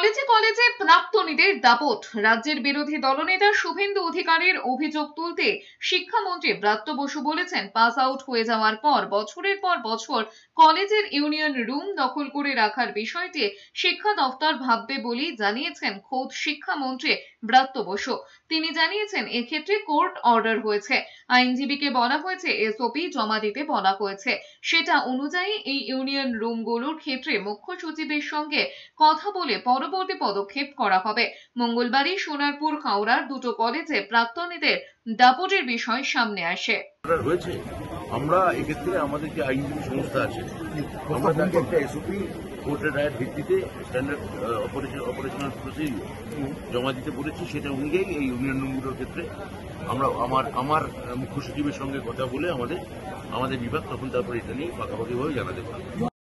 কলেজে কলেজে প্রাক্তনীদের দাপট। রাজ্যের বিরোধী দলনেতা শুভেন্দু অধিকারীর অভিযোগ তুলতে শিক্ষামন্ত্রী ব্রাত্য বসু বলেছেন, পাস আউট হয়ে যাওয়ার পর বছরের পর বছর কলেজের ইউনিয়ন রুম দখল করে রাখার বিষয়টি শিক্ষা দফতর ভাববে বলেই জানিয়েছেন খোদ শিক্ষামন্ত্রী ব্রাত্য বসু। তিনি জানিয়েছেন, এক্ষেত্রে কোর্ট অর্ডার হয়েছে, আইনজীবীকে বলা হয়েছে, এসওপি জমা দিতে বলা হয়েছে। সেটা অনুযায়ী এই ইউনিয়ন রুমগুলোর ক্ষেত্রে মুখ্য সচিবের সঙ্গে কথা বলে পরবর্তী পদক্ষেপ করা হবে। মঙ্গলবারই সোনারপুর হাওড়ার দুটো কলেজে প্রাক্তনীদের দাপটের বিষয় সামনে আসে। আমরা এক্ষেত্রে আমাদের যে আইনজীবী সংস্থা আছে, আমরা তাকে একটা এসওপি কোর্টের রায়ের ভিত্তিতে স্ট্যান্ডার্ড অপারেশনাল প্রসিডিউর জমা দিতে বলেছি। সেটা অনুযায়ী এই ইউনিয়ন রুমগুলোর ক্ষেত্রে আমরা আমার মুখ্য সচিবের সঙ্গে কথা বলে আমাদের বিভাগ তখন তারপরে এটা নিয়ে পাকাপাকিভাবে জানাতে পারবে।